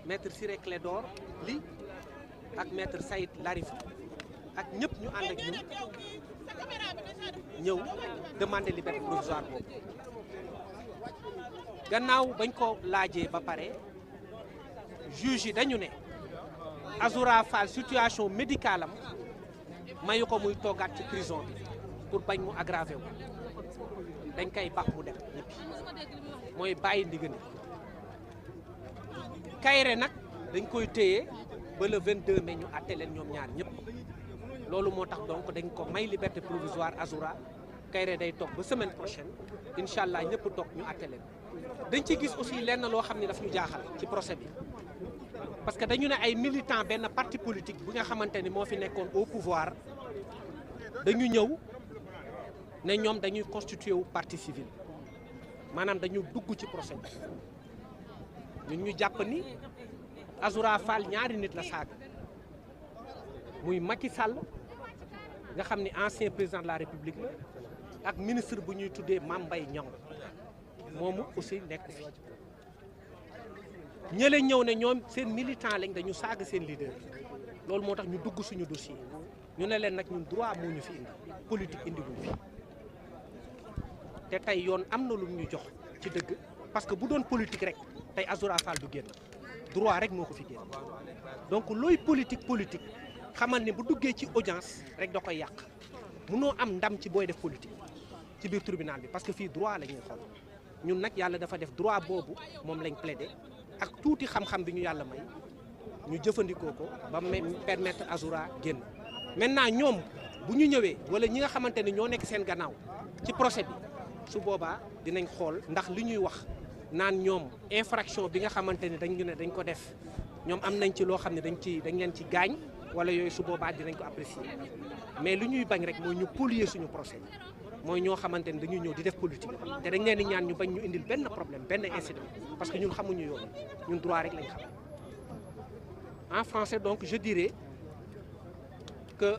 maître Ciré Clédor Ly ak maître Saïd Larifou ak ñëpp ñu ànd ak ñun ñëw demander liberté provisoire boobu gannaaw bañ ko laajee ba pare juge yi dañu ne Azoura Fall situation médicale am mayu ko muy toogaat ci prison bi pour bañ mu aggravé wu dañ koy bax mu dem ñibbi mooy bàyyi ndigandi Kairé nag dañ koy téye ba le 22 mai ñu àtte leen ñoom ñaar ñëpp loolu moo tax donc dañ ko may liberté provisoire Azoura Kairé day toog ba semaine prochaine incha allah ñëpp toog ñu àtte leen dañ ci gis aussi lenn loo xam ne daf ñu jaaxal ci procès bi parce que dañu ne ay militants benn parti politique bi nga xamante ni moo fi nekkoon au pouvoir dañu ñëw ne ñoom dañuy constitué wu partie civile maanaam dañu dugg ci procès bi ñun ñu jàpp ni Azoura Fall ñaari nit la saaga muy Macky Sall nga xam ni ancien président de la République la ak ministre bu ñuy tuddee Mame Mbaye Niang moomu aussi nekk fi ñële ñëw ne ñoom seen militant lañ dañu saaga seen leader loolu moo tax ñu dugg suñu dossier ñu ne leen nag ñun droit moo ñu fi indi politique indi wuñ fi te tey yoon am na lu ñu jox ci dëgg parce que bu doon politique rek tey Azoura Fall du génn droit rek moo ko fi génn donc looy politique xamal ne bu duggee ci audience rek da koy yàq munoo am ndam ci booy def politique ci biir tribunal bi parce que fii droit la ñuy xool ñun nag yàlla dafa def droit boobu moom lañ plaidé ak tuuti xam-xam bi ñu yàlla may ñu jëfandikoo ko ba permettre Azoura génn maintenant ñoom bu ñu ñëwee wala ñi nga xamante ne ñoo nekk seen gannaaw ci procès bi su boobaa dinañ xool ndax li ñuy wax naan ñoom infraction bi nga xamante ne dañ ko def ñoom am nañ ci loo xam ne dañ leen ci gaañ wala yooyu su boobaa dinañ ko apprécier mais li ñuy bañ rek mooy ñu polluer suñu procès mooy ñoo xamante ne dañuy ñëw di def politique te dañ leen di ñaan ñu bañ ñu indil benn problème benn incident parce que ñun xamuñu yoon ñun droit rek lañ xam en français donc je dirais que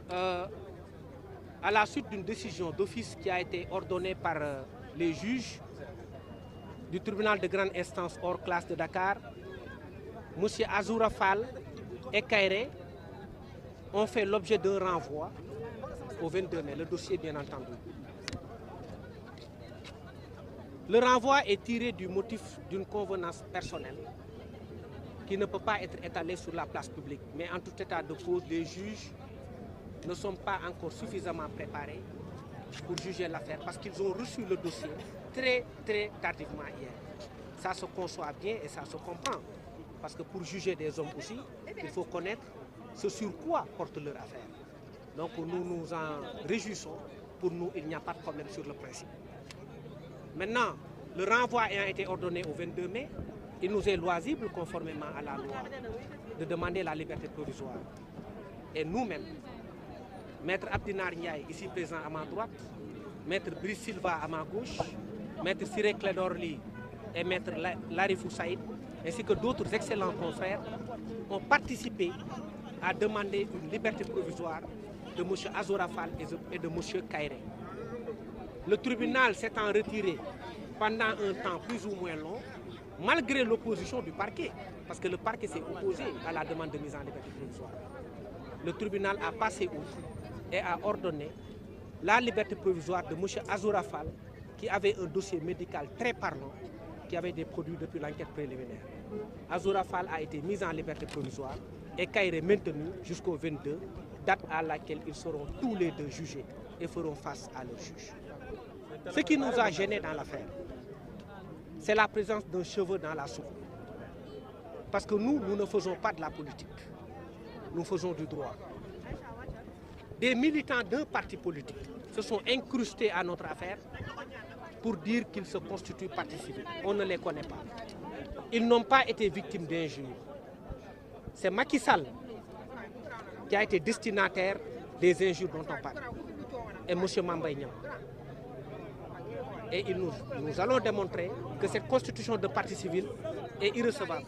à la suite d'une décision d'office qui a été ordonnée par les juges du tribunal de grande instance hors classe de Dakar, M. Azoura Fall et Kairé ont fait l'objet d'un renvoi au 22 mai, le dossier bien entendu. Le renvoi est tiré du motif d'une convenance personnelle qui ne peut pas être étalée sur la place publique. Mais en tout état de cause, les juges ne sont pas encore suffisamment préparés pour juger l'affaire parce qu'ils ont reçu le dossier très tardivement hier. Ça se conçoit bien et ça se comprend. Parce que pour juger des hommes aussi, il faut connaître ce sur quoi porte leur affaire. Donc nous nous en réjouissons. Pour nous, il n'y a pas de problème sur le principe. Maintenant, le renvoi ayant été ordonné au 22 mai, il nous est loisible, conformément à la loi, de demander la liberté provisoire. Et nous-mêmes, Maître Abdinar Ndiaye, ici présent à ma droite, Maître Brice Silva à ma gauche, Maître Ciré Clédor Ly et Maître Larifou Saïd, ainsi que d'autres excellents confrères, ont participé à demander une liberté provisoire de M. Azoura Fall et de M. Kairé. Le tribunal s'étant retiré pendant un temps plus ou moins long, malgré l'opposition du parquet, parce que le parquet s'est opposé à la demande de mise en liberté provisoire. Le tribunal a passé outre et a ordonné la liberté provisoire de M. Azoura Fall, qui avait un dossier médical très parlant, qui avait des produits depuis l'enquête préliminaire. Azoura Fall a été mis en liberté provisoire et Kairé maintenu jusqu'au 22, date à laquelle ils seront tous les deux jugés et feront face à leur juge. Ce qui nous a gênés dans l'affaire, c'est la présence d'un cheveu dans la soupe. Parce que nous ne faisons pas de la politique. Nous faisons du droit. Des militants d'un parti politique se sont incrustés à notre affaire pour dire qu'ils se constituent partie civile. On ne les connaît pas. Ils n'ont pas été victimes d'injures. C'est Macky Sall qui a été destinataire des injures dont on parle. Et M. Mame Mbaye Niang. Et nous allons démontrer que cette constitution de partie civile est irrecevable.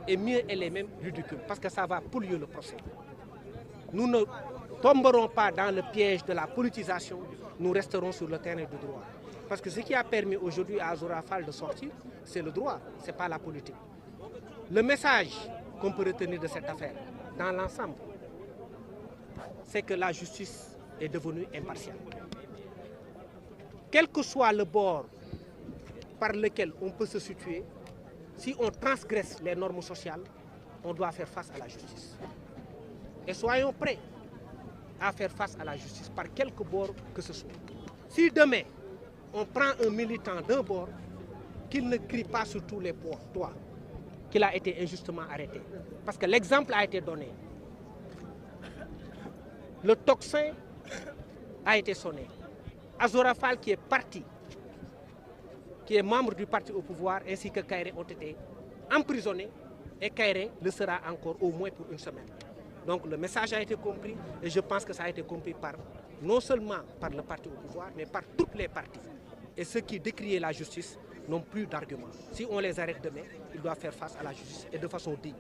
Et mieux, elle est même ridicule, parce que ça va polluer le procès. Nous ne tomberons pas dans le piège de la politisation, nous resterons sur le terrain du droit. Parce que ce qui a permis aujourd'hui à Azoura Fall de sortir, c'est le droit, ce n'est pas la politique. Le message qu'on peut retenir de cette affaire, dans l'ensemble, c'est que la justice est devenue impartiale. Quel que soit le bord par lequel on peut se situer, si on transgresse les normes sociales, on doit faire face à la justice. Et soyons prêts à faire face à la justice par quelque bord que ce soit. Si demain, on prend un militant d'un bord, qu'il ne crie pas sur tous les toits qu'il a été injustement arrêté. Parce que l'exemple a été donné. Le tocsin a été sonné. Azora Fall qui est parti, qui est membre du parti au pouvoir, ainsi que Kairé ont été emprisonnés et Kairé le sera encore au moins pour une semaine. Donc le message a été compris et je pense que ça a été compris non seulement par le parti au pouvoir, mais par toutes les parties. Et ceux qui décriaient la justice n'ont plus d'arguments. Si on les arrête demain, ils doivent faire face à la justice et de façon digne,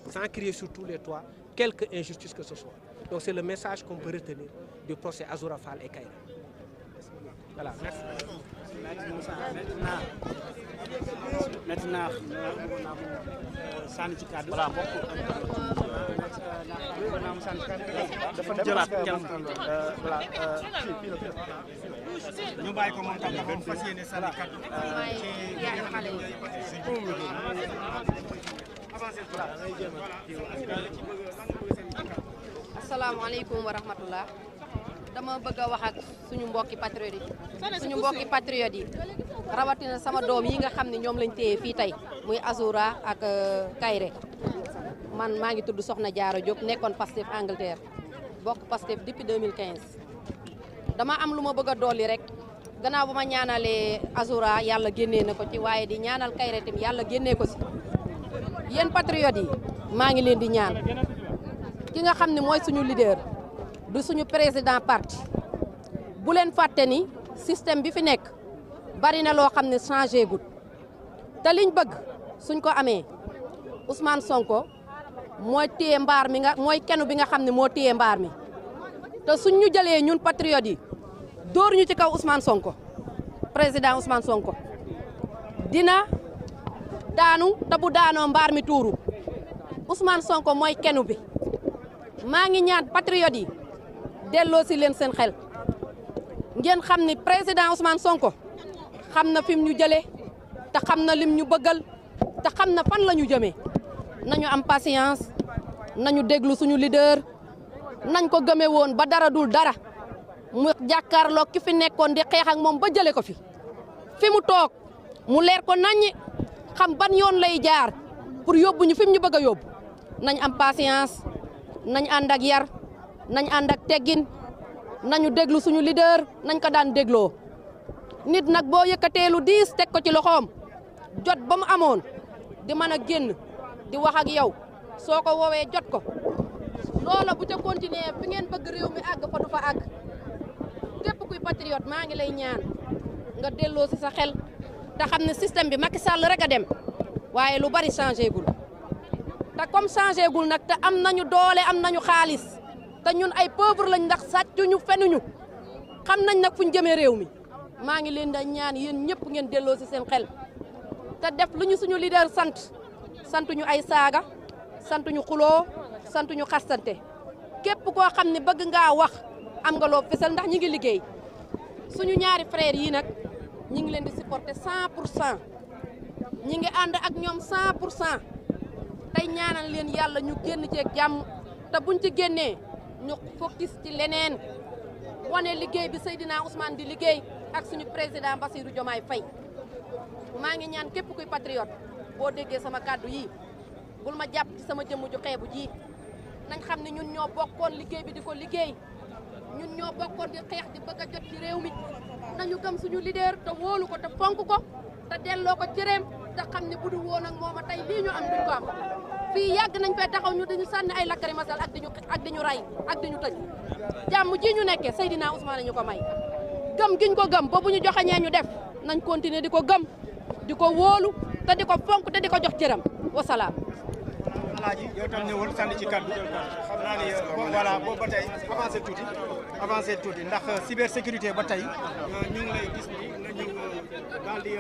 sans crier sur tous les toits, quelque injustice que ce soit. Donc c'est le message qu'on peut retenir du procès Azora Fall et Kairé. Voilà, merci. Maintenant, sànni ci kàddu voilà dafa jëlaat voilà ñu bàyyi ko moom tam dafa fas yéene sànni kàddu asalaamaaleykum wa rahmatullah. Dama bëgg a wax ak suñu mbokki patriote yi rawatina sama doom yi nga xam ne ñoom lañ téye fii tey muy Azora ak Kairé. Man maa ngi tudd Soxna Diarra Diop nekkoon Pastef Angleterre bokk Pastef depuis 2015. dama am lu ma bëgg a dolli rek gannaaw ba ma ñaanalee Azora yàlla génnee na ko ci waaye di ñaanal Kairé tamit yàlla génnee ko si. Yéen patriote yi maa ngi leen di ñaan ki nga xam ne mooy suñu leader. du suñu président parti bu leen fàtte ni système bi fi nekk bari na loo xam ne changé gut te liñ bëgg suñ ko amee Ousmane Sonko mooy téye mbaar mi mooy kenu bi nga xam ne moo téye mbaar mi te suñ ñu jëlee ñun patriotes yi dóor ñu ci kaw Ousmane Sonko président Ousmane Sonko dina daanu te bu daanoo mbaar mi tuuru Ousmane Sonko mooy kenu bi maa ngi ñaan patriotes yi delloo si leen seen xel ngeen xam ni président Ousmane Sonko xam na fi mu ñu jëlee te xam na lim ñu bëggal te xam na fan la ñu jëmee nañu am patience nañu déglu suñu leader nañ ko gëmee woon ba dara dul dara mu jàkkaarloo ki fi nekkoon di xeex ak moom ba jëlee ko fi mu toog mu leer ko naññi xam ban yoon lay jaar pour yóbbu ñu fi mu ñu bëgg a yóbbu nañ am patience nañ ànd ak yar. nañ ànd ak teggin nañu déglu suñu leader nañ ko daan dégloo nit nag boo yëkkatee lu diis teg ko ci loxoom jot ba mu amoon di mën a génn di wax ak yow soo ko woowee jot ko loola bu ca continuer fi ngeen bëgg réew mi àgg fa du fa àgg képp kuy patriote maa ngi lay ñaan nga delloo si sa xel te xam ne système bi Macky Sall rek a dem waaye lu bari changé gul te comme changé gul nag te am nañu doole am nañu xaalis te ñun ay pauvre lañ ndax sàccuñu fenuñu xam nañ nag fu ñu jëmee réew mi maa ngi leen da ñaan yéen ñëpp ngeen delloo si seen xel te def lu ñu suñu leader santuñu ay saaga santuñu xuloo santuñu xastante képp koo xam ne bëgg ngaa wax am nga loo fesal ndax ñi ngi liggéey suñu ñaari frères yi nag ñi ngi leen di supporter 100% ñi ngi ànd ak ñoom 100% tey ñaanal leen yàlla ñu génn ceeg jàmm te buñ ci génnee ñu focus ci leneen wane liggéey bi Seydina Ousmane di liggéey ak suñu président Bassirou Diomaye Faye maa ngi ñaan képp kuy patriote boo déggee sama kàddu yi bul ma jàpp ci sama jëmm ju xeebu ji nañ xam ne ñun ñoo bokkoon liggéey bi di ko liggéey ñun ñoo bokkoon di xeex di bëgg a jot ci réew mi nañu gëm suñu leader te wóolu ko te fonk ko te delloo ko cëreem te xam ne bu dul woon ak moom a tey lii ñu am duñ ko am fii yàgg nañ fee taxaw ñu dañu sànni ay lakkari masal ak diñu ray ak diñu tëj jàmm ji ñu nekkee Seydina Ousmane ñu ko may gëm giñ ko gëm ba bu ñu joxeñee ñu def nañ continuer di ko gëm di ko wóolu te di ko fonk te di ko jox cëram wasalaam. Alaaji yow tam ñëwul sànni ci kaddu xam naa ni voilà boobu ba tey avancé tuuti ndax cybersécurité ba tey ñu ngi lay gis ni nga ñëw daal di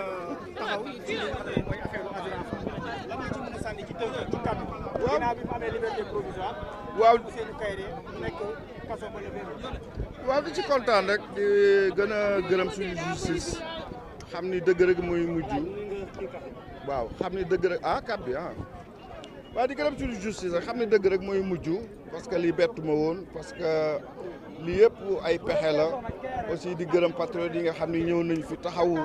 taxaw ci li nga xam ne mooy affaire Azora Fall lan nga ci mën a sànni ci tënk ci kàddu. ginnaaw bi mu amee liberté provisoire. waaw Ousseynou Kairé nekk kaso ba le waaw di ci kontaan rek di gën a gërëm suñu justice xam ni dëgg rek mooy mujj waaw xam ni dëgg rek kat bi waaw di gërëm suñu justice rek xam ni dëgg rek mooy mujj parce que lii bettu ma woon parce que lii yëpp ay pexe la aussi di gërëm patriote yi nga xam ni ñëw nañu fi taxawu